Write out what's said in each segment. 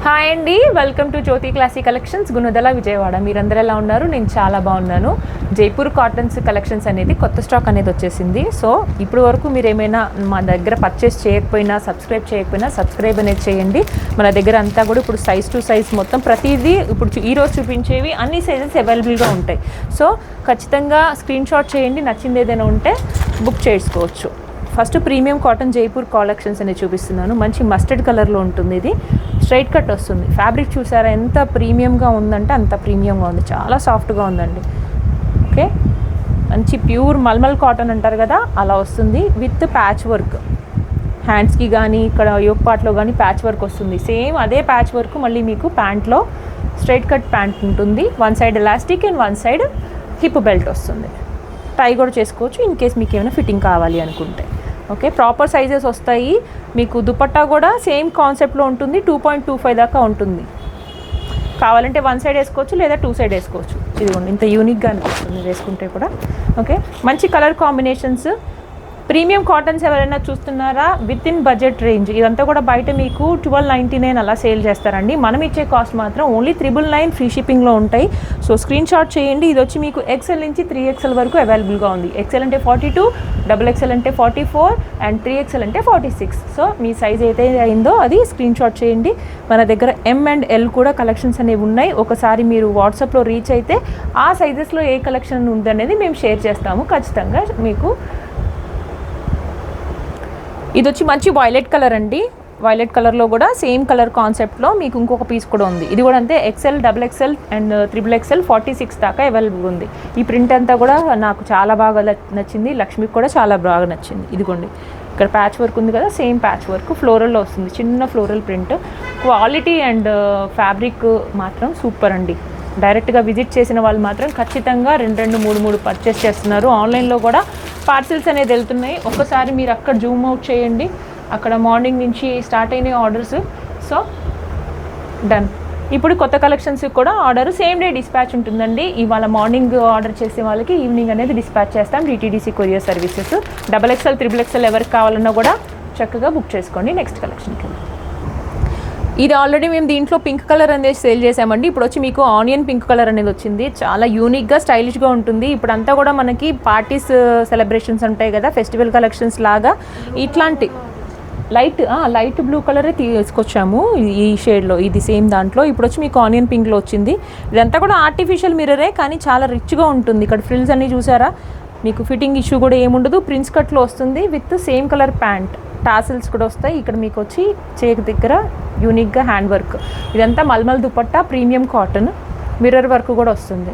Hi అండి, welcome to Jyothi classy collections, Gunadala, Vijayawada. మీరందరూ ఎలా ఉన్నారు? నేను చాలా బాగున్నాను. జైపూర్ కాటన్స్ కలెక్షన్స్ అనేది కొత్త స్టాక్ అనేది వచ్చేసింది. సో ఇప్పుడు వరకు మీరు ఏమైనా మా దగ్గర పర్చేస్ చేయకపోయినా, సబ్స్క్రైబ్ చేయకపోయినా సబ్స్క్రైబ్ అనేది చేయండి. మన దగ్గర అంతా కూడా ఇప్పుడు సైజ్ టు సైజ్ మొత్తం ప్రతిదీ ఇప్పుడు ఈరోజు చూపించేవి అన్ని సైజెస్ అవైలబుల్గా ఉంటాయి. సో ఖచ్చితంగా స్క్రీన్ షాట్ చేయండి, నచ్చింది ఏదైనా ఉంటే బుక్ చేసుకోవచ్చు. First premium cotton Jaipur collections అనేది చూపిస్తున్నాను. మంచి మస్టర్డ్ కలర్లో ఉంటుంది. ఇది స్ట్రైట్ కట్ వస్తుంది. ఫ్యాబ్రిక్ చూసారా ఎంత ప్రీమియంగా ఉందంటే అంత ప్రీమియంగా ఉంది. చాలా సాఫ్ట్గా ఉందండి. ఓకే, మంచి ప్యూర్ మల్మల్ కాటన్ అంటారు కదా, అలా వస్తుంది. విత్ ప్యాచ్ వర్క్, హ్యాండ్స్కి కానీ ఇక్కడ యోక్ పార్ట్లో కానీ ప్యాచ్ వర్క్ వస్తుంది. సేమ్ అదే ప్యాచ్ వర్క్ మళ్ళీ మీకు ప్యాంట్లో స్ట్రైట్ కట్ ప్యాంట్ ఉంటుంది. One side elastic and one side hip belt వస్తుంది. టై కూడా చేసుకోవచ్చు ఇన్ కేస్ మీకు ఏమైనా ఫిట్టింగ్ కావాలి అనుకుంటే. ఓకే, ప్రాపర్ సైజెస్ వస్తాయి. మీకు దుపట్టా కూడా సేమ్ కాన్సెప్ట్లో ఉంటుంది. 2.25 దాకా ఉంటుంది. కావాలంటే వన్ సైడ్ వేసుకోవచ్చు లేదా టూ సైడ్ వేసుకోవచ్చు. ఇదిగోండి, ఇంత యూనిక్గా అనిపిస్తుంది వేసుకుంటే కూడా. ఓకే, మంచి కలర్ కాంబినేషన్స్. ప్రీమియం కాటన్స్ ఎవరైనా చూస్తున్నారా? With in budget range. ఇదంతా కూడా బయట మీకు 1299 అలా సేల్ చేస్తారండి. మనం ఇచ్చే కాస్ట్ మాత్రం ఓన్లీ 999 ఫ్రీ షిప్పింగ్లో ఉంటాయి. సో స్క్రీన్ షాట్ చేయండి. ఇది వచ్చి మీకు XL నుంచి 3XL వరకు అవైలబుల్గా ఉంది. XL అంటే 42, XXL అంటే 44 అండ్ 3XL అంటే 46. సో మీ సైజ్ అయితే అయిందో అది స్క్రీన్ షాట్ చేయండి. మన దగ్గర M అండ్ L కూడా కలెక్షన్స్ అనేవి ఉన్నాయి. ఒకసారి మీరు వాట్సాప్లో రీచ్ అయితే ఆ సైజెస్లో ఏ కలెక్షన్ ఉందనేది మేము షేర్ చేస్తాము ఖచ్చితంగా మీకు. ఇది వచ్చి మంచి వైలెట్ కలర్ అండి. వైలెట్ కలర్లో కూడా సేమ్ కలర్ కాన్సెప్ట్లో మీకు ఇంకొక పీస్ కూడా ఉంది. ఇది కూడా అంతే. XL, XXL అండ్ XXL 46 దాకా అవైలబుల్ ఉంది. ఈ ప్రింట్ అంతా కూడా నాకు చాలా బాగా నచ్చింది. లక్ష్మికి కూడా చాలా బాగా నచ్చింది. ఇదిగోండి, ఇక్కడ ప్యాచ్ వర్క్ ఉంది కదా, సేమ్ ప్యాచ్ వర్క్ ఫ్లోరల్లో వస్తుంది. చిన్న floral print. Quality and fabric మాత్రం సూపర్ అండి. డైరెక్ట్గా విజిట్ చేసిన వాళ్ళు మాత్రం ఖచ్చితంగా 2 3 పర్చేస్ చేస్తున్నారు. ఆన్లైన్లో కూడా పార్సిల్స్ అనేది వెళ్తున్నాయి. ఒక్కసారి మీరు అక్కడ జూమ్ అవుట్ చేయండి. అక్కడ మార్నింగ్ నుంచి స్టార్ట్ అయినాయి ఆర్డర్స్. So done. ఇప్పుడు కొత్త కలెక్షన్స్ కూడా ఆర్డర్ సేమ్ డే డిస్పాచ్ ఉంటుందండి. ఇవాళ మార్నింగ్ ఆర్డర్ చేసే వాళ్ళకి ఈవినింగ్ అనేది డిస్పాచ్ చేస్తాం. DTDC courier services. XXL, XXL ఎవరికి కావాలన్నా కూడా చక్కగా బుక్ చేసుకోండి. నెక్స్ట్ కలెక్షన్కి. ఇది ఆల్రెడీ మేము దీంట్లో పింక్ కలర్ అనేది సేల్ చేసామండి. ఇప్పుడు వచ్చి మీకు ఆనియన్ పింక్ కలర్ అనేది వచ్చింది. చాలా యూనిక్గా స్టైలిష్గా ఉంటుంది. ఇప్పుడు అంతా కూడా మనకి పార్టీస్ సెలబ్రేషన్స్ ఉంటాయి కదా, ఫెస్టివల్ కలెక్షన్స్ లాగా ఇట్లాంటి లైట్ బ్లూ కలరే తీసుకొచ్చాము ఈ షేడ్లో. ఇది సేమ్ దాంట్లో ఇప్పుడు వచ్చి మీకు ఆనియన్ పింక్లో వచ్చింది. ఇదంతా కూడా ఆర్టిఫిషియల్ మిర్రరే కానీ చాలా రిచ్గా ఉంటుంది. ఇక్కడ ఫ్రిల్స్ అన్నీ చూసారా? మీకు ఫిట్టింగ్ ఇష్యూ కూడా ఏముండదు. ప్రిన్స్ కట్లో వస్తుంది with same colour pant. Tassels కూడా వస్తాయి. ఇక్కడ మీకు వచ్చి చేతి దగ్గర యూనిక్గా హ్యాండ్ వర్క్. ఇదంతా mulmul dupatta, premium cotton, mirror work కూడా వస్తుంది.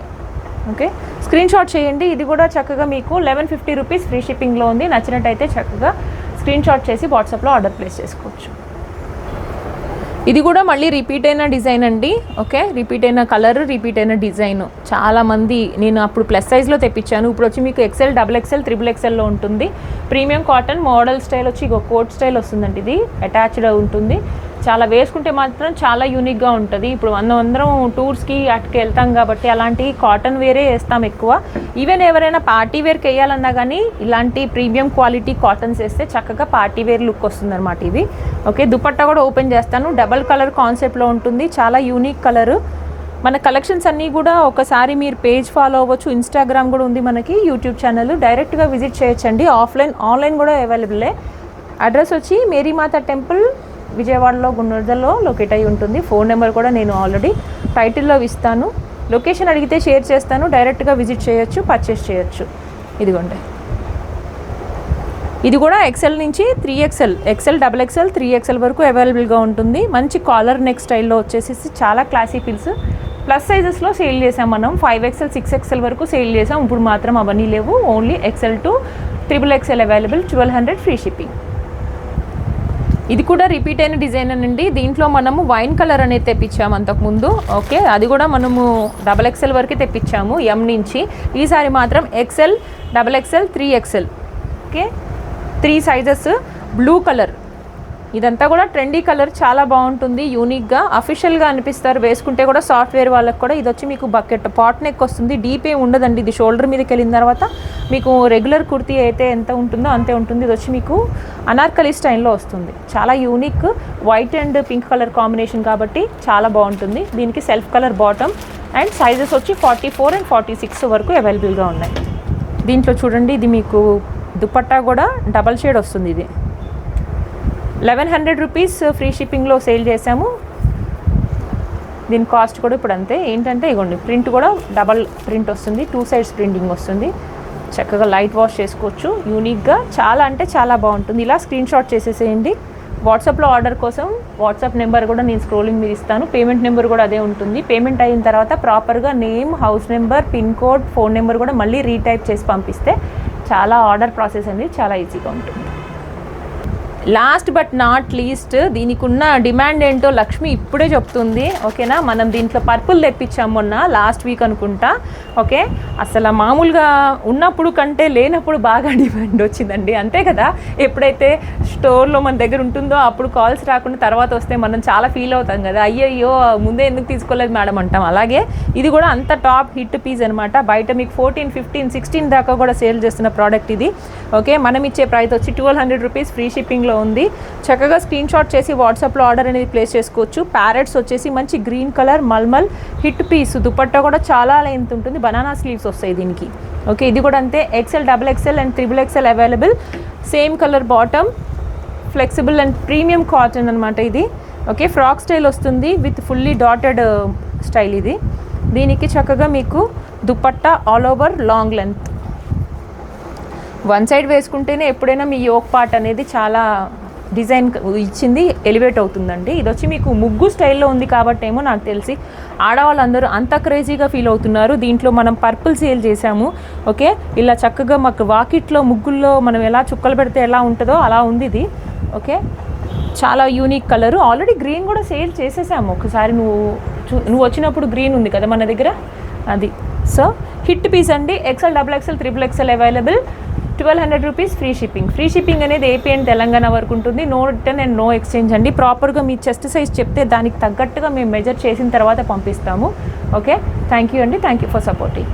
ఓకే, స్క్రీన్ షాట్ చేయండి. ఇది కూడా చక్కగా మీకు 1150 రూపీస్ ఫ్రీ షిప్పింగ్లో ఉంది. నచ్చినట్టయితే చక్కగా స్క్రీన్ షాట్ చేసి వాట్సాప్లో ఆర్డర్ ప్లేస్ చేసుకోవచ్చు. ఇది కూడా మళ్ళీ రిపీట్ అయిన డిజైన్ అండి. ఓకే, రిపీట్ అయిన కలర్, రిపీట్ అయిన డిజైన్. చాలామంది నేను అప్పుడు ప్లస్ సైజ్లో తెప్పించాను. ఇప్పుడు వచ్చి మీకు XL, XXL, XXLలో ఉంటుంది. ప్రీమియం కాటన్ మోడల్ స్టైల్ వచ్చి కోట్ స్టైల్ వస్తుందండి. ఇది అటాచ్డ్ ఉంటుంది. చాలా వేసుకుంటే మాత్రం చాలా యూనిక్గా ఉంటుంది. ఇప్పుడు అందరం టూర్స్కి అటుకి వెళ్తాం కాబట్టి అలాంటి కాటన్ వేరే వేస్తాం ఎక్కువ. ఈవెన్ ఎవరైనా పార్టీ వేర్కి వేయాలన్నా కానీ ఇలాంటి ప్రీమియం క్వాలిటీ కాటన్స్ వేస్తే చక్కగా పార్టీ వేర్ లుక్ వస్తుంది అనమాట ఇది. ఓకే, దుపట్టా కూడా ఓపెన్ చేస్తాను. డబల్ కలర్ కాన్సెప్ట్లో ఉంటుంది. చాలా యూనిక్ కలరు. మన కలెక్షన్స్ అన్నీ కూడా ఒకసారి మీరు పేజ్ ఫాలో అవ్వచ్చు. ఇన్స్టాగ్రామ్ కూడా ఉంది మనకి, యూట్యూబ్ ఛానల్. డైరెక్ట్గా విజిట్ చేయొచ్చండి. ఆన్లైన్ కూడా అవైలబుల్లే. అడ్రస్ వచ్చి మేరీమాత టెంపుల్, విజయవాడలో గుణదలలో లొకేట్ అయి ఉంటుంది. ఫోన్ నెంబర్ కూడా నేను ఆల్రెడీ టైటిల్లో ఇస్తాను. లొకేషన్ అడిగితే షేర్ చేస్తాను. డైరెక్ట్గా విజిట్ చేయొచ్చు, పర్చేస్ చేయొచ్చు. ఇదిగోండి, ఇది కూడా XL నుంచి 3XL, XL, XXL, 3XL వరకు అవైలబుల్గా ఉంటుంది. మంచి కాలర్ నెక్ స్టైల్లో వచ్చేసి చాలా క్లాసీ పీల్స్. ప్లస్ సైజెస్లో సేల్ చేసాం మనం. 5XL, 6XL వరకు సేల్ చేసాం. ఇప్పుడు మాత్రం అవన్నీ లేవు. Only XL to XXL available. 1200 free shipping. ఇది కూడా రిపీట్ అయిన డిజైన్ అండి. దీంట్లో మనము వైన్ కలర్ అనేది తెప్పించాము అంతకుముందు. ఓకే, అది కూడా మనము XXL వరకే తెప్పించాము M నుంచి. ఈసారి మాత్రం XL, XXL, 3XL. Okay, 3 sizes. Blue colour ఇదంతా కూడా ట్రెండీ కలర్, చాలా బాగుంటుంది, యూనిక్గా అఫీషియల్గా అనిపిస్తారు. వేసుకుంటే కూడా సాఫ్ట్వేర్ వాళ్ళకి కూడా. ఇది వచ్చి మీకు బకెట్ పాట్ నెక్ వస్తుంది, డీప్ ఏం ఉండదండి. ఇది షోల్డర్ మీదకి వెళ్ళిన తర్వాత మీకు రెగ్యులర్ కుర్తీ అయితే ఎంత ఉంటుందో అంతే ఉంటుంది. ఇది వచ్చి మీకు అనార్కలి స్టైల్లో వస్తుంది, చాలా unique. White and pink colour combination కాబట్టి చాలా బాగుంటుంది. దీనికి self colour bottom and sizes వచ్చి 44 and 46 వరకు అవైలబుల్గా ఉన్నాయి. దీంట్లో చూడండి, ఇది మీకు దుపట్టా కూడా డబల్ షేడ్ వస్తుంది. ఇది 1100 రూపీస్ ఫ్రీ షిప్పింగ్లో సేల్ చేసాము. దీని కాస్ట్ కూడా ఇప్పుడు అంతే. ఏంటంటే ఇగోండి, ప్రింట్ కూడా డబల్ ప్రింట్ వస్తుంది, 2 సైడ్స్ ప్రింటింగ్ వస్తుంది. చక్కగా లైట్ వాష్ చేసుకోవచ్చు, యూనిక్గా చాలా అంటే చాలా బాగుంటుంది. ఇలా స్క్రీన్ షాట్ చేసేసేయండి. వాట్సాప్లో ఆర్డర్ కోసం వాట్సాప్ నెంబర్ కూడా నేను స్క్రోలింగ్ మీద ఇస్తాను. పేమెంట్ నెంబర్ కూడా అదే ఉంటుంది. పేమెంట్ అయిన తర్వాత ప్రాపర్గా name, house number, pin code, phone number కూడా మళ్ళీ రీటైప్ చేసి పంపిస్తే చాలా ఆర్డర్ ప్రాసెస్ అనేది చాలా ఈజీగా ఉంటుంది. లాస్ట్ బట్ నాట్ లీస్ట్, దీనికి ఉన్న డిమాండ్ ఏంటో లక్ష్మి ఇప్పుడే చెప్తుంది. ఓకేనా, మనం దీంట్లో పర్పుల్ తెప్పించాం మొన్న లాస్ట్ వీక్ అనుకుంటా. ఓకే, అసలు మామూలుగా ఉన్నప్పుడు కంటే లేనప్పుడు బాగా డిమాండ్ వచ్చిందండి. అంతే కదా, ఎప్పుడైతే స్టోర్లో మన దగ్గర ఉంటుందో అప్పుడు కాల్స్ రాకుండా తర్వాత వస్తే మనం చాలా ఫీల్ అవుతాం కదా, అయ్యయ్యో ముందే ఎందుకు తీసుకోలేదు మేడం అంటాం. అలాగే ఇది కూడా అంత టాప్ హిట్ పీస్ అనమాట. బయట మీకు 14, 15, 16 దాకా కూడా సేల్ చేస్తున్న ప్రోడక్ట్ ఇది. ఓకే, మనం ఇచ్చే ప్రైస్ వచ్చి 1200 రూపీస్ ఫ్రీ షిప్పింగ్లో ఉంది. చక్కగా స్క్రీన్ షాట్ చేసి వాట్సాప్లో ఆర్డర్ అనేది ప్లేస్ చేసుకోవచ్చు. ప్యారెట్స్ వచ్చేసి మంచి green colour mulmul hit piece. Dupatta కూడా చాలా లెంత్ ఉంటుంది, బనానా స్లీవ్స్ వస్తాయి దీనికి. ఓకే, ఇది కూడా అంతే. XL, XXL and XXXL available. Same colour bottom, flexible and premium cotton అనమాట ఇది. ఓకే, ఫ్రాక్ స్టైల్ వస్తుంది విత్ ఫుల్లీ డాటెడ్ స్టైల్ ఇది. దీనికి చక్కగా మీకు dupatta all over long length. One side వేసుకుంటేనే ఎప్పుడైనా మీ యోక్ పార్ట్ అనేది చాలా డిజైన్ ఇచ్చింది, ఎలివేట్ అవుతుందండి. ఇది వచ్చి మీకు ముగ్గు స్టైల్లో ఉంది కాబట్టి ఏమో నాకు తెలిసి ఆడవాళ్ళందరూ అంత క్రేజీగా ఫీల్ అవుతున్నారు. దీంట్లో మనం పర్పుల్ సేల్ చేసాము. ఓకే, ఇలా చక్కగా మాకు వాకిట్లో ముగ్గుల్లో మనం ఎలా చుక్కలు పెడితే ఎలా ఉంటుందో అలా ఉంది ఇది. ఓకే, చాలా యూనిక్ కలరు. ఆల్రెడీ గ్రీన్ కూడా సేల్ చేసేసాము ఒకసారి, నువ్వు వచ్చినప్పుడు గ్రీన్ ఉంది కదా మన దగ్గర, అది. సో హిట్ పీస్ అండి. XL, XXL, XXXL available. 1200 rupees free shipping. Free shipping అనేది ఏపీ అండ్ తెలంగాణ వరకు ఉంటుంది. No return and no exchange అండి. ప్రాపర్గా మీ చెస్ట్ సైజ్ చెప్తే దానికి తగ్గట్టుగా మేము మెజర్ చేసిన తర్వాత పంపిస్తాము. ఓకే, థ్యాంక్ యూ అండి. Thank you for supporting.